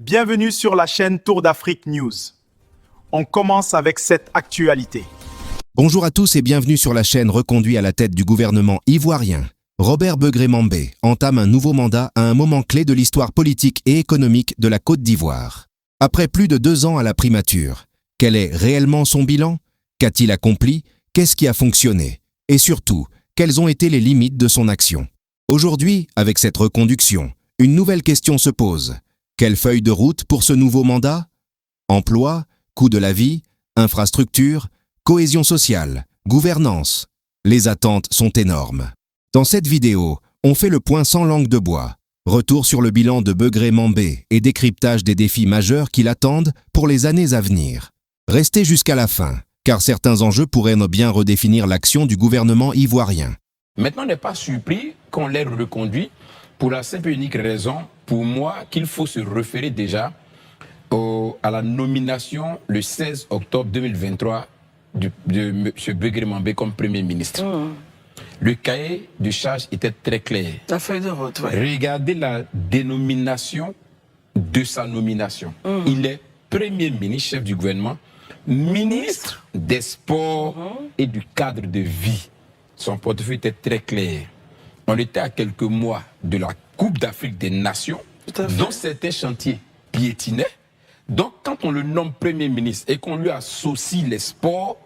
Bienvenue sur la chaîne Tour d'Afrique News. On commence avec cette actualité. Bonjour à tous et bienvenue sur la chaîne. Reconduit à la tête du gouvernement ivoirien, Robert Begré-Mambé entame un nouveau mandat à un moment clé de l'histoire politique et économique de la Côte d'Ivoire. Après plus de 2 ans à la primature, quel est réellement son bilan? Qu'a-t-il accompli? Qu'est-ce qui a fonctionné? Et surtout, quelles ont été les limites de son action? Aujourd'hui, avec cette reconduction, une nouvelle question se pose. Quelle feuille de route pour ce nouveau mandat? Emploi, coût de la vie, infrastructure, cohésion sociale, gouvernance. Les attentes sont énormes. Dans cette vidéo, on fait le point sans langue de bois. Retour sur le bilan de Begré-Mambé et décryptage des défis majeurs qui l'attendent pour les années à venir. Restez jusqu'à la fin, car certains enjeux pourraient bien redéfinir l'action du gouvernement ivoirien. Maintenant, on n'est pas surpris qu'on l'ait reconduit pour la simple et unique raison, pour moi, qu'il faut se référer déjà à la nomination le 16 octobre 2023 de M. Begré-Mambé comme Premier ministre. Le cahier de charge était très clair. La feuille de route, oui. Regardez la dénomination de sa nomination. Il est Premier ministre, chef du gouvernement, ministre des Sports et du cadre de vie. Son portefeuille était très clair. On était à quelques mois de la Coupe d'Afrique des Nations, dont certains chantiers piétinaient. Donc, quand on le nomme Premier ministre et qu'on lui associe les sports,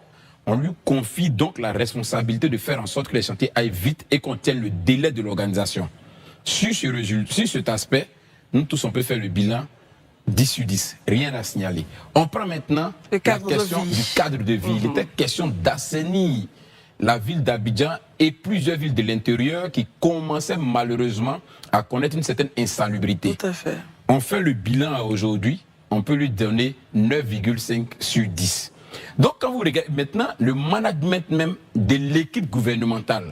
on lui confie donc la responsabilité de faire en sorte que les chantiers aillent vite et qu'on tienne le délai de l'organisation. Sur cet aspect, nous tous, on peut faire le bilan 10 sur 10, rien à signaler. On prend maintenant la question du cadre de vie. Il était question d'assainir la ville d'Abidjan et plusieurs villes de l'intérieur qui commençaient malheureusement à connaître une certaine insalubrité. Tout à fait. On fait le bilan aujourd'hui, on peut lui donner 9,5 sur 10. Donc quand vous regardez maintenant le management même de l'équipe gouvernementale,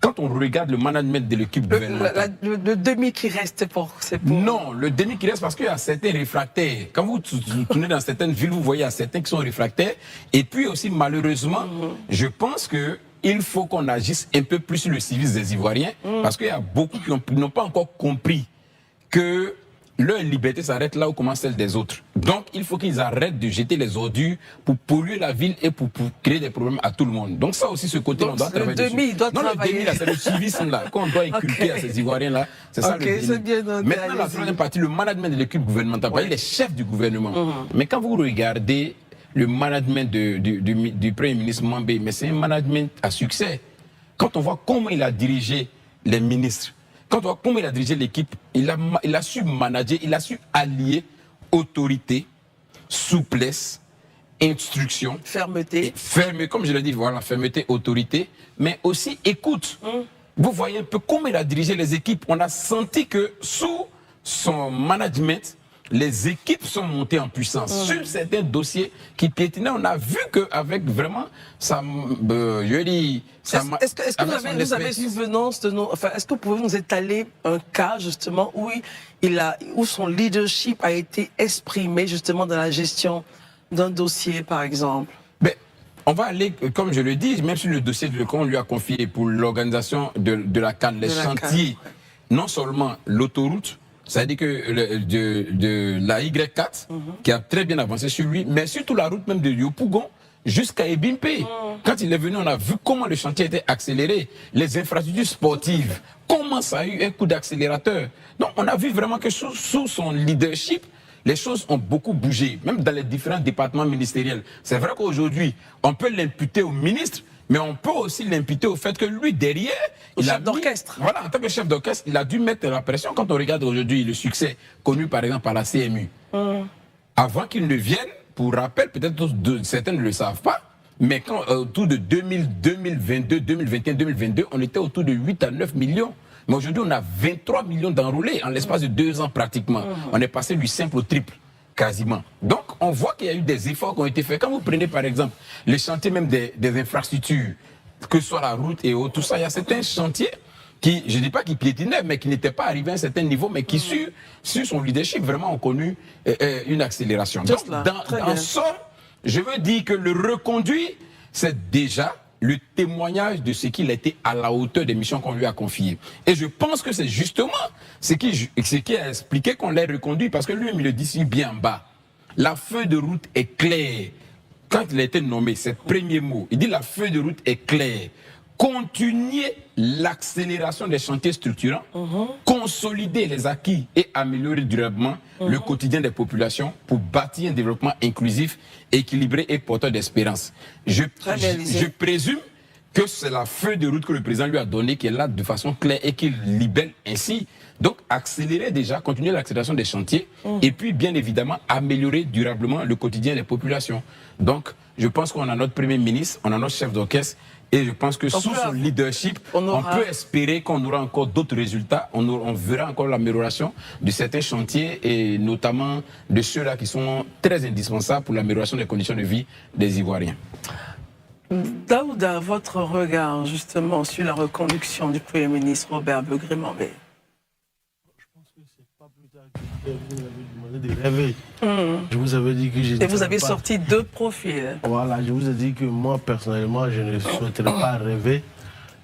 quand on regarde le management de l'équipe gouvernementale... Le demi qui reste c'est pour... Non, le demi qui reste parce qu'il y a certains réfractaires. Quand vous tournez dans certaines villes, vous voyez il y a certains qui sont réfractaires. Et puis aussi, malheureusement, je pense qu'il faut qu'on agisse un peu plus sur le civisme des Ivoiriens parce qu'il y a beaucoup qui n'ont pas encore compris que leur liberté s'arrête là où commence celle des autres. Donc, il faut qu'ils arrêtent de jeter les ordures pour polluer la ville et pour créer des problèmes à tout le monde. Donc, ça aussi, ce côté-là, on doit travailler dessus. Le demi, là, c'est le civisme là, qu'on doit inculquer à ces Ivoiriens-là. C'est ça le demi. Bien noté, maintenant, la troisième partie, le management de l'équipe gouvernementale, les chefs du gouvernement. Mais quand vous regardez le management du Premier ministre Mambé, mais c'est un management à succès. Quand on voit comment il a dirigé les ministres, quand on voit comment il a dirigé l'équipe, il a su manager, il a su allier autorité, souplesse, instruction, fermeté. Comme je l'ai dit, voilà, fermeté, autorité, mais aussi écoute. Vous voyez un peu comment il a dirigé les équipes. On a senti que sous son management, les équipes sont montées en puissance. Sur certains dossiers qui piétinaient, on a vu qu'avec vraiment ça, est-ce que vous avez souvenance de nos... Enfin, est-ce que vous pouvez nous étaler un cas, justement, où son leadership a été exprimé, justement, dans la gestion d'un dossier, par exemple? On va aller, comme je le dis, même sur le dossier qu'on lui a confié pour l'organisation de la CAN, les chantiers, non seulement l'autoroute, c'est-à-dire que de la Y4, qui a très bien avancé sur lui, mais surtout la route même de Yopougon jusqu'à Ebimpe. Quand il est venu, on a vu comment le chantier était accéléré. Les infrastructures sportives, comment ça a eu un coup d'accélérateur. Donc on a vu vraiment que sous son leadership, les choses ont beaucoup bougé, même dans les différents départements ministériels. C'est vrai qu'aujourd'hui, on peut l'imputer au ministre, mais on peut aussi l'imputer au fait que lui, derrière, chef d'orchestre. Voilà, en tant que chef d'orchestre, il a dû mettre la pression. Quand on regarde aujourd'hui le succès connu, par exemple, par la CMU, avant qu'il ne vienne, pour rappel, peut-être certains ne le savent pas, mais quand autour de 2022, 2021, 2022, on était autour de 8 à 9 millions. Mais aujourd'hui, on a 23 millions d'enrôlés en l'espace de 2 ans pratiquement. On est passé du simple au triple. Quasiment. Donc, on voit qu'il y a eu des efforts qui ont été faits. Quand vous prenez, par exemple, les chantiers même des infrastructures, que ce soit la route et autres, tout ça, il y a certains chantiers qui, je ne dis pas qu'ils piétinaient, mais qui n'étaient pas arrivés à un certain niveau, mais qui, sur son leadership, vraiment ont connu une accélération. Donc, en somme, je veux dire que le reconduit, c'est déjà le témoignage de ce qu'il a été à la hauteur des missions qu'on lui a confiées. Et je pense que c'est justement ce qui a expliqué qu'on l'a reconduit, parce que lui-même, il le dit si bien en bas. La feuille de route est claire. Quand il a été nommé, ses premiers mots, il dit la feuille de route est claire. Continuer l'accélération des chantiers structurants, consolider les acquis et améliorer durablement le quotidien des populations pour bâtir un développement inclusif, équilibré et porteur d'espérance. Je présume que c'est la feuille de route que le président lui a donnée, qui est là de façon claire et qu'il libère ainsi. Donc, accélérer déjà, continuer l'accélération des chantiers et puis, bien évidemment, améliorer durablement le quotidien des populations. Donc, je pense qu'on a notre Premier ministre, on a notre chef d'orchestre et je pense que sous son leadership, on peut espérer qu'on aura encore d'autres résultats. On verra encore l'amélioration de certains chantiers et notamment de ceux-là qui sont très indispensables pour l'amélioration des conditions de vie des Ivoiriens. Daouda, votre regard justement sur la reconduction du Premier ministre Robert Begré-Mambé. Vous m'avez demandé de rêver. Je vous avais dit que j'étais. Et vous avez sorti 2 profils. Voilà, je vous ai dit que moi, personnellement, je ne souhaiterais pas rêver,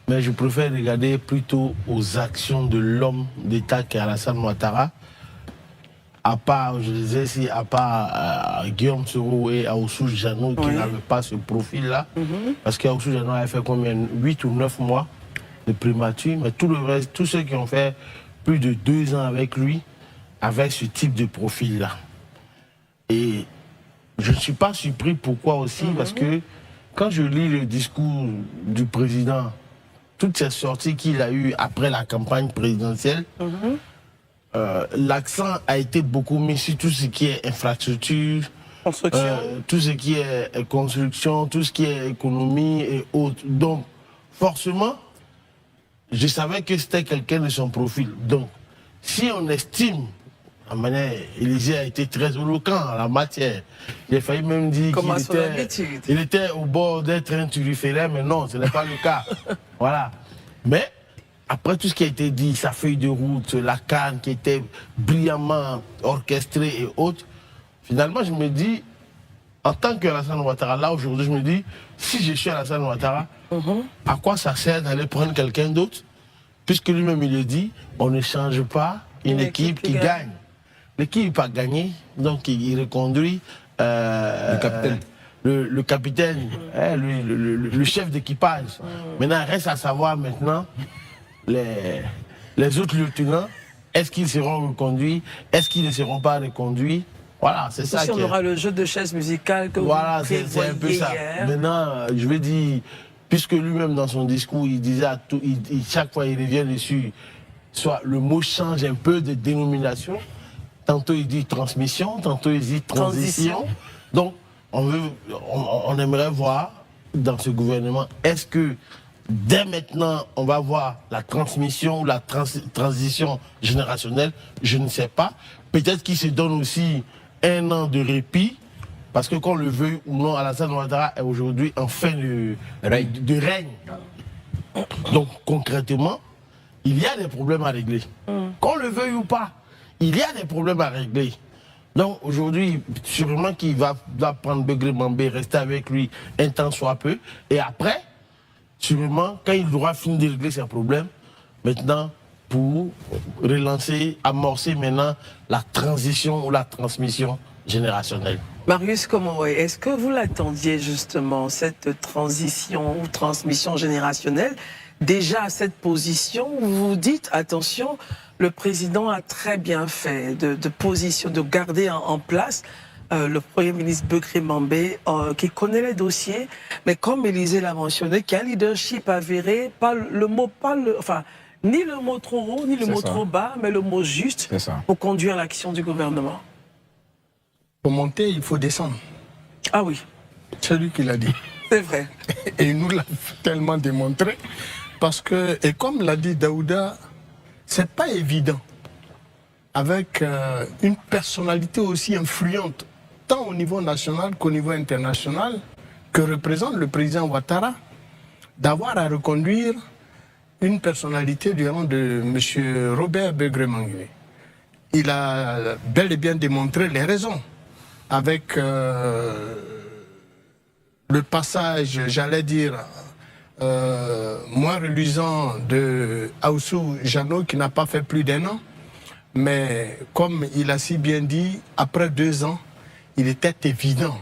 mais je préfère regarder plutôt aux actions de l'homme d'État qui est Alassane Ouattara. À part, je disais, si à part Guillaume Soro et Aoussou Diallo qui n'avaient pas ce profil-là, parce qu'Aoussou Diallo a fait combien, 8 ou 9 mois de primature, mais tout le reste, tous ceux qui ont fait plus de 2 ans avec lui, avec ce type de profil-là. Et je ne suis pas surpris, pourquoi aussi, parce que quand je lis le discours du président, toutes ces sorties qu'il a eues après la campagne présidentielle, l'accent a été beaucoup mis sur tout ce qui est infrastructure, tout ce qui est construction, tout ce qui est économie et autres. Donc, forcément, je savais que c'était quelqu'un de son profil. Donc, si on estime, la manière, Élysée a été très éloquent en la matière. J'ai failli même dire qu'il était au bord d'être un turiféraire, mais non, ce n'est pas le cas. Voilà. Mais, après tout ce qui a été dit, sa feuille de route, la CAN qui était brillamment orchestrée et autres, finalement, je me dis, en tant qu'Alassane Ouattara, là, aujourd'hui, je me dis, si je suis Alassane Ouattara, à quoi ça sert d'aller prendre quelqu'un d'autre? Puisque lui-même, il le dit, on ne change pas une équipe qui gagne. L'équipe a gagné, donc il reconduit le capitaine, le chef d'équipage. Maintenant, il reste à savoir maintenant les autres lieutenants, est-ce qu'ils seront reconduits, est-ce qu'ils ne seront pas reconduits? Voilà, c'est ça. On aura le jeu de chaises musicales que voilà, vous c'est un peu ça. Hier. Maintenant, je vais dire, puisque lui-même dans son discours, il disait à tout, chaque fois il revient dessus, soit le mot change un peu de dénomination. Tantôt il dit transmission, tantôt il dit transition. Donc, on aimerait voir dans ce gouvernement, est-ce que dès maintenant, on va voir la transmission ou la transition générationnelle? Je ne sais pas. Peut-être qu'il se donne aussi 1 an de répit, parce que qu'on le veut ou non, Alassane Ouattara est aujourd'hui en fin de règne. Donc, concrètement, il y a des problèmes à régler. Qu'on le veuille ou pas, il y a des problèmes à régler. Donc aujourd'hui, sûrement qu'il va prendre Begré-Mambé, rester avec lui un temps soit peu. Et après, sûrement, quand il aura fini de régler ses problèmes, maintenant, pour relancer, amorcer maintenant la transition ou la transmission générationnelle. Marius Komoré, est-ce que vous l'attendiez justement, cette transition ou transmission générationnelle? Déjà à cette position, vous vous dites, attention, le président a très bien fait de garder en place le Premier ministre Begré-Mambé, qui connaît les dossiers, mais comme Élysée l'a mentionné, qui a un leadership avéré, ni le mot trop haut, ni le mot trop bas, mais le mot juste pour conduire l'action du gouvernement. Pour monter, il faut descendre. Ah oui. C'est lui qui l'a dit. C'est vrai. Et il nous l'a tellement démontré. Parce que, et comme l'a dit Daouda, c'est pas évident, avec une personnalité aussi influente, tant au niveau national qu'au niveau international, que représente le président Ouattara, d'avoir à reconduire une personnalité du nom de M. Robert Begré-Mambé. Il a bel et bien démontré les raisons, avec le passage, j'allais dire, moins reluisant de Aoussou Jeannot qui n'a pas fait plus d'1 an. Mais comme il a si bien dit, après 2 ans, il était évident.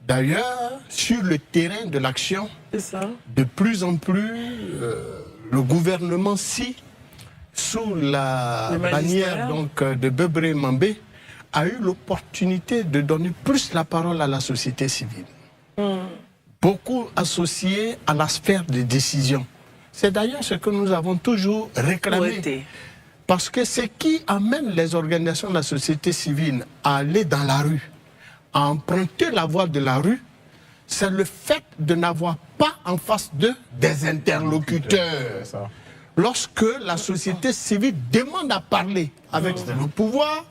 D'ailleurs, sur le terrain de l'action, de plus en plus, le gouvernement, sous la bannière donc, de Begré Mambé, a eu l'opportunité de donner plus la parole à la société civile. Beaucoup associés à la sphère de décision. C'est d'ailleurs ce que nous avons toujours réclamé. Parce que ce qui amène les organisations de la société civile à aller dans la rue, à emprunter la voie de la rue, c'est le fait de n'avoir pas en face d'eux des interlocuteurs. Lorsque la société civile demande à parler avec le pouvoir,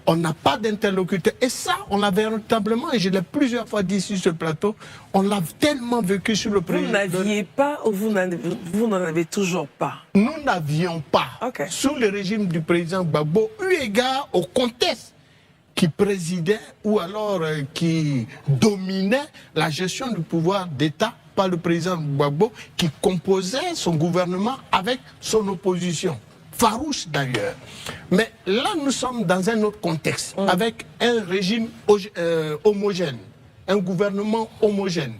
on n'a pas d'interlocuteur. Et ça, on l'a véritablement, et je l'ai plusieurs fois dit sur ce plateau, on l'a tellement vécu sur le président. Vous n'aviez pas ou vous n'en avez toujours pas? Nous n'avions pas, sous le régime du président Gbagbo, eu égard au contexte qui présidait ou alors qui dominait la gestion du pouvoir d'État par le président Gbagbo, qui composait son gouvernement avec son opposition. Farouche d'ailleurs. Mais là, nous sommes dans un autre contexte, avec un régime homogène, un gouvernement homogène.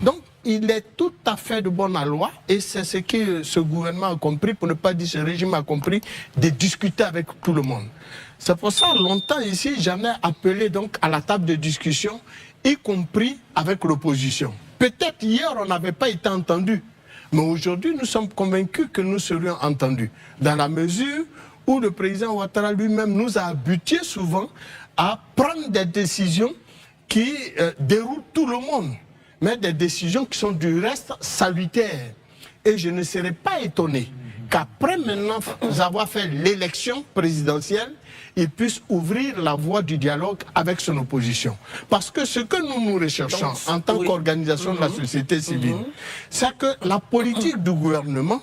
Donc, il est tout à fait de bonne loi, et c'est ce que ce gouvernement a compris, pour ne pas dire ce régime a compris, de discuter avec tout le monde. C'est pour ça, longtemps ici, j'en ai appelé donc à la table de discussion, y compris avec l'opposition. Peut-être hier, on n'avait pas été entendu. Mais aujourd'hui, nous sommes convaincus que nous serions entendus. Dans la mesure où le président Ouattara lui-même nous a habitués souvent à prendre des décisions qui déroulent tout le monde, mais des décisions qui sont du reste salutaires. Et je ne serais pas étonné qu'après maintenant avoir fait l'élection présidentielle, il puisse ouvrir la voie du dialogue avec son opposition. Parce que ce que nous recherchons en tant qu'organisation de la société civile, c'est que la politique du gouvernement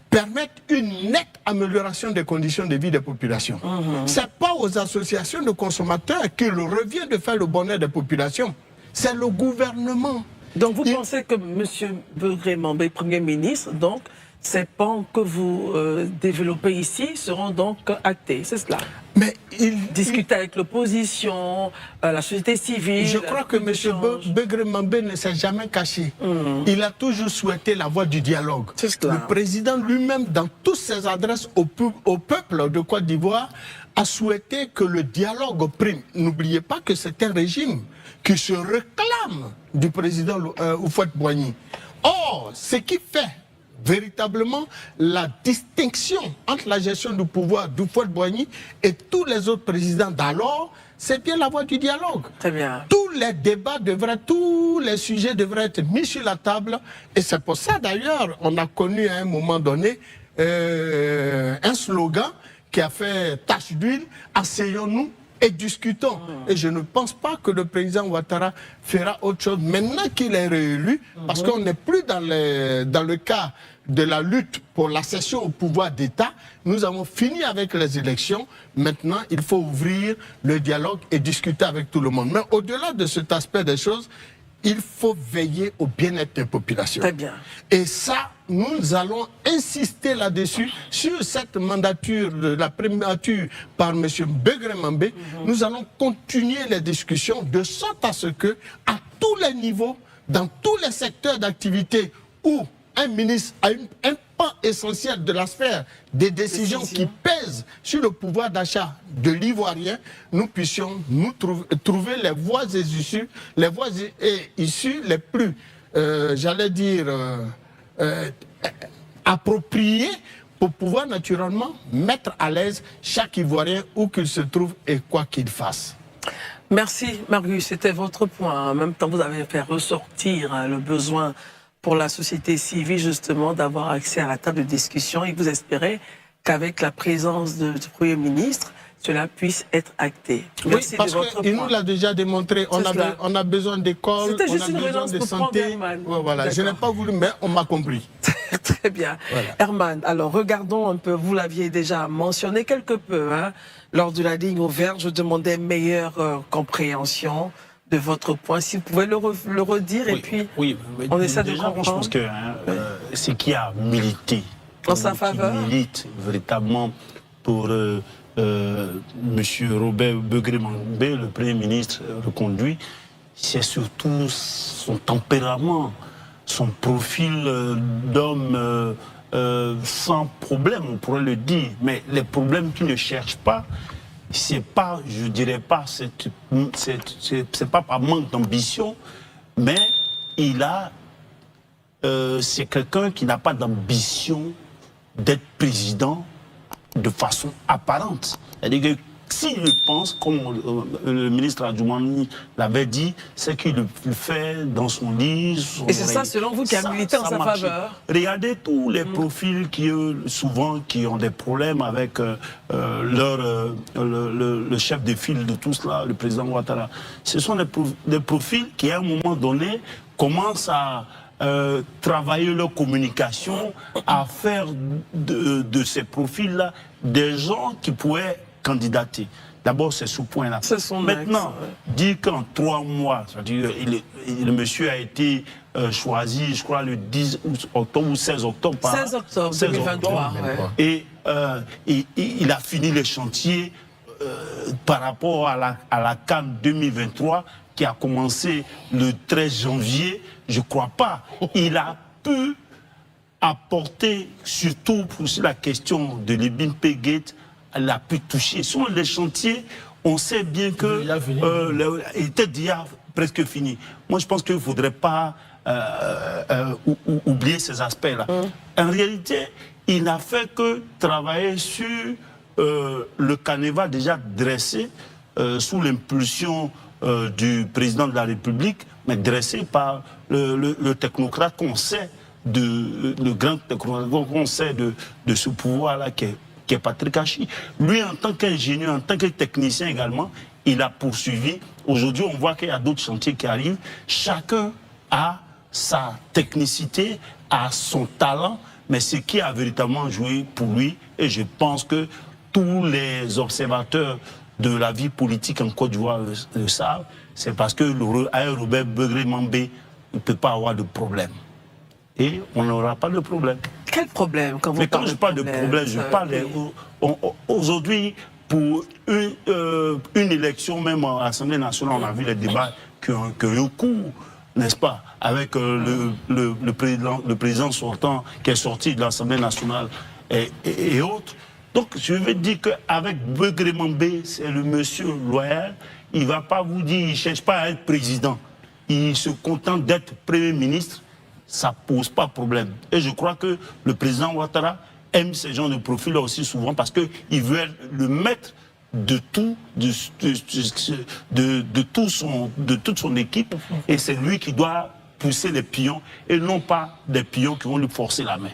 permette une nette amélioration des conditions de vie des populations. Ce n'est pas aux associations de consommateurs qu'il revient de faire le bonheur des populations. C'est le gouvernement. Donc vous pensez que M. Begré Mambé, Premier ministre, donc, ces pans que vous développez ici seront donc actés, c'est cela? Mais discuter avec l'opposition, la société civile. Je crois que M. Begré Mambé ne s'est jamais caché. Il a toujours souhaité la voie du dialogue. Le président lui-même, dans toutes ses adresses au peuple de Côte d'Ivoire, a souhaité que le dialogue prime. N'oubliez pas que c'est un régime qui se réclame du président Houphouët-Boigny. Or, ce qui fait véritablement la distinction entre la gestion du pouvoir d'Houphouët-Boigny et tous les autres présidents d'alors, c'est bien la voie du dialogue. Très bien. Tous les débats tous les sujets devraient être mis sur la table, et c'est pour ça d'ailleurs on a connu à un moment donné un slogan qui a fait tache d'huile: asseyons-nous et discutons. Et je ne pense pas que le président Ouattara fera autre chose maintenant qu'il est réélu, parce qu'on n'est plus dans le cas de la lutte pour l'accession au pouvoir d'État. Nous avons fini avec les élections. Maintenant, il faut ouvrir le dialogue et discuter avec tout le monde. Mais au-delà de cet aspect des choses, il faut veiller au bien-être des populations. Très bien. Et ça, nous allons insister là-dessus, sur cette mandature, la primature par M. Begré Mambé. Nous allons continuer les discussions de sorte à ce que, à tous les niveaux, dans tous les secteurs d'activité où un ministre a un pan essentiel de la sphère des décisions qui pèsent sur le pouvoir d'achat de l'Ivoirien, nous puissions trouver les voies issues, les plus, j'allais dire, appropriées, pour pouvoir naturellement mettre à l'aise chaque Ivoirien où qu'il se trouve et quoi qu'il fasse. Merci Marius, c'était votre point. En même temps, vous avez fait ressortir le besoin pour la société civile, justement, d'avoir accès à la table de discussion, et vous espérez qu'avec la présence du Premier ministre, cela puisse être acté. Merci, oui, parce qu'il nous l'a déjà démontré. On a besoin d'écoles, on a besoin de santé. Ouais, voilà. Je n'ai pas voulu, mais on m'a compris. Très bien. Voilà. Herman, alors regardons un peu, vous l'aviez déjà mentionné quelque peu, hein, lors de la ligne ouverte, je demandais meilleure compréhension de votre point. Si vous pouvez le redire, oui, et puis on essaie de comprendre. Je pense que ce qui a milité, en sa faveur, qui milite véritablement pour Monsieur Robert Begré-Mambé, le Premier ministre reconduit, c'est surtout son tempérament, son profil d'homme sans problème, on pourrait le dire. Mais les problèmes qu'il ne cherche pas, c'est pas, je dirais pas, c'est pas par manque d'ambition, mais il a, c'est quelqu'un qui n'a pas d'ambition d'être président de façon apparente. C'est-à-dire que s'il le pense, comme le ministre Adjoumani l'avait dit, c'est qu'il le fait dans son lit. Et c'est ça, selon vous, qui a milité en sa faveur? Regardez tous les profils qui, souvent, qui ont des problèmes avec le chef de file de tout cela, le président Ouattara. Ce sont des profils qui, à un moment donné, commencent à travailler leur communication, à faire de ces profils-là des gens qui pourraient candidater. D'abord, c'est ce point-là. Maintenant, dire qu'en 3 mois, c'est-à-dire le monsieur a été choisi, je crois, le 10 octobre ou 16 octobre. 16 octobre 2023. Et il a fini les chantiers par rapport à la CAN 2023 qui a commencé le 13 janvier. Je ne crois pas. Il a pu apporter, surtout pour la question de l'Ibn Pegate, elle a pu toucher. Sur les chantiers, on sait bien que il était déjà presque fini. Moi, je pense qu'il ne faudrait pas oublier ces aspects-là. En réalité, il n'a fait que travailler sur le canevas déjà dressé sous l'impulsion du président de la République, mais dressé par le technocrate qu'on sait, le grand technocrate qu'on sait de ce pouvoir-là qui est Patrick Hachi. Lui, en tant qu'ingénieur, en tant que technicien également, il a poursuivi. Aujourd'hui, on voit qu'il y a d'autres chantiers qui arrivent. Chacun a sa technicité, a son talent, mais ce qui a véritablement joué pour lui, et je pense que tous les observateurs de la vie politique en Côte d'Ivoire le savent, c'est parce que Robert Begré-Mambé ne peut pas avoir de problème. Et on n'aura pas de problème. Quel problème quand vous Mais quand je parle de problème, je parle aujourd'hui, pour une élection, même à l'Assemblée nationale, on a vu les débats qui ont eu cours, n'est-ce pas, avec le président sortant qui est sorti de l'Assemblée nationale et autres. Donc je veux dire qu'avec Begré-Mambé, c'est le monsieur loyal, il ne va pas vous dire, il ne cherche pas à être président, il se contente d'être Premier ministre. Ça ne pose pas de problème. Et je crois que le président Ouattara aime ce genre de profil aussi souvent parce qu'il veut être le maître de toute son équipe. Et c'est lui qui doit pousser les pions et non pas des pions qui vont lui forcer la main.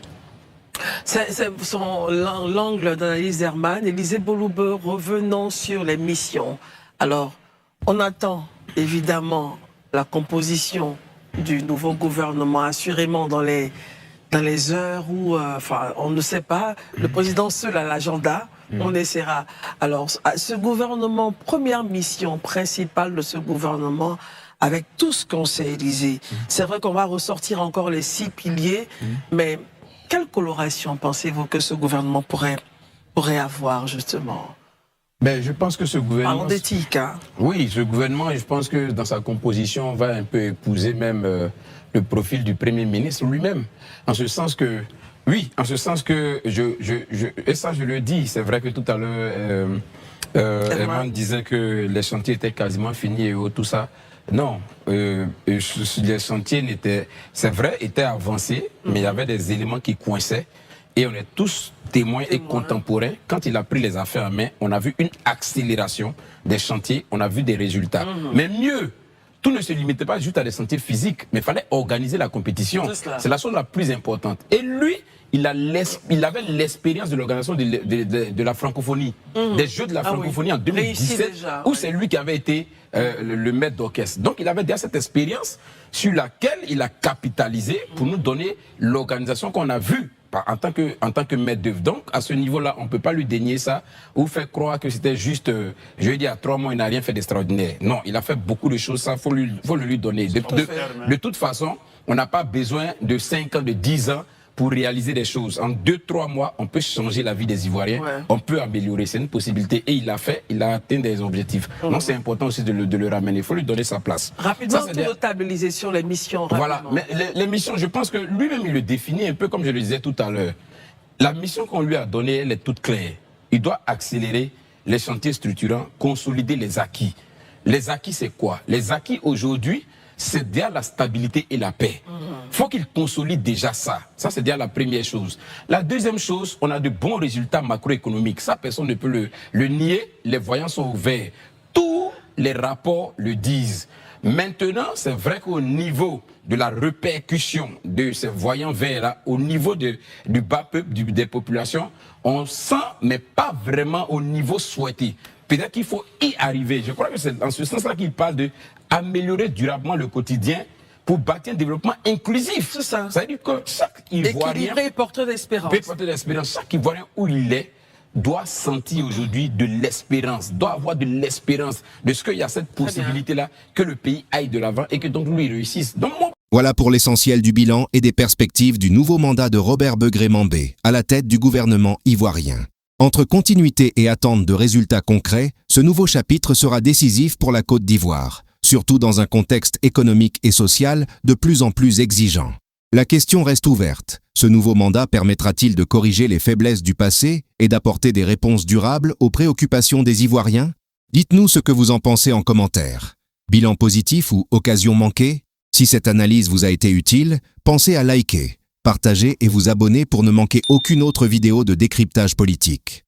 C'est l'angle d'analyse d'Herman. Élisée Boloubeur, revenons sur les missions. Alors, on attend évidemment la composition du nouveau gouvernement, assurément dans les heures où, on ne sait pas, le président seul a l'agenda, on essaiera. Alors, ce gouvernement, première mission principale de ce gouvernement, avec tout ce qu'on sait, Élisée, c'est vrai qu'on va ressortir encore les 6 piliers, mais quelle coloration pensez-vous que ce gouvernement pourrait avoir, justement ? Ben, je pense que ce gouvernement... Parlons d'éthique, hein. Oui, ce gouvernement, je pense que dans sa composition, va un peu épouser même le profil du Premier ministre lui-même. En ce sens que, oui, en ce sens que, et ça je le dis, c'est vrai que tout à l'heure, Herman disait que les chantiers étaient quasiment finis et tout ça. Non, les chantiers c'est vrai, étaient avancés, mais il y avait des éléments qui coinçaient. Et on est tous témoins et contemporains. Quand il a pris les affaires en main, on a vu une accélération des chantiers, on a vu des résultats. Mais mieux, tout ne se limitait pas juste à des chantiers physiques, mais il fallait organiser la compétition. C'est la chose la plus importante. Et lui, il avait l'expérience de l'organisation de la francophonie, des Jeux de la francophonie en 2017, où c'est lui qui avait été le maître d'orchestre. Donc il avait déjà cette expérience sur laquelle il a capitalisé pour nous donner l'organisation qu'on a vue en tant que maître d'œuvre. Donc, à ce niveau-là, on ne peut pas lui dénier ça ou faire croire que c'était juste, je veux dire, à 3 mois, il n'a rien fait d'extraordinaire. Non, il a fait beaucoup de choses, ça, faut le lui donner. De toute façon, on n'a pas besoin de 5 ans, de 10 ans pour réaliser des choses. En 2-3 mois, on peut changer la vie des Ivoiriens, on peut améliorer, c'est une possibilité. Et il l'a fait, il a atteint des objectifs. Donc c'est important aussi de le ramener, il faut lui donner sa place. Rapidement, pour notabiliser sur les missions. Voilà, mais les missions, je pense que lui-même, il le définit un peu comme je le disais tout à l'heure. La mission qu'on lui a donnée, elle est toute claire. Il doit accélérer les chantiers structurants, consolider les acquis. Les acquis, c'est quoi? Les acquis aujourd'hui, c'est déjà la stabilité et la paix. Il faut qu'il consolide déjà ça. Ça, c'est déjà la première chose. La deuxième chose, on a de bons résultats macroéconomiques. Ça, personne ne peut le nier. Les voyants sont ouverts. Tous les rapports le disent. Maintenant, c'est vrai qu'au niveau de la répercussion de ces voyants verts-là, au niveau du bas peuple, des populations, on sent, mais pas vraiment au niveau souhaité. Peut-être qu'il faut y arriver. Je crois que c'est dans ce sens-là qu'il parle d'améliorer durablement le quotidien pour bâtir un développement inclusif. C'est ça. Ça veut dire que chaque Ivoirien... Équilibré et porteur d'espérance. Porteur d'espérance. Chaque Ivoirien où il est doit sentir aujourd'hui de l'espérance, doit avoir de l'espérance de ce qu'il y a cette possibilité-là que le pays aille de l'avant et que donc lui réussisse. Donc, voilà pour l'essentiel du bilan et des perspectives du nouveau mandat de Robert Begré-Mambé à la tête du gouvernement ivoirien. Entre continuité et attente de résultats concrets, ce nouveau chapitre sera décisif pour la Côte d'Ivoire, surtout dans un contexte économique et social de plus en plus exigeant. La question reste ouverte. Ce nouveau mandat permettra-t-il de corriger les faiblesses du passé et d'apporter des réponses durables aux préoccupations des Ivoiriens? Dites-nous ce que vous en pensez en commentaire. Bilan positif ou occasion manquée? Si cette analyse vous a été utile, pensez à liker, partager et vous abonner pour ne manquer aucune autre vidéo de décryptage politique.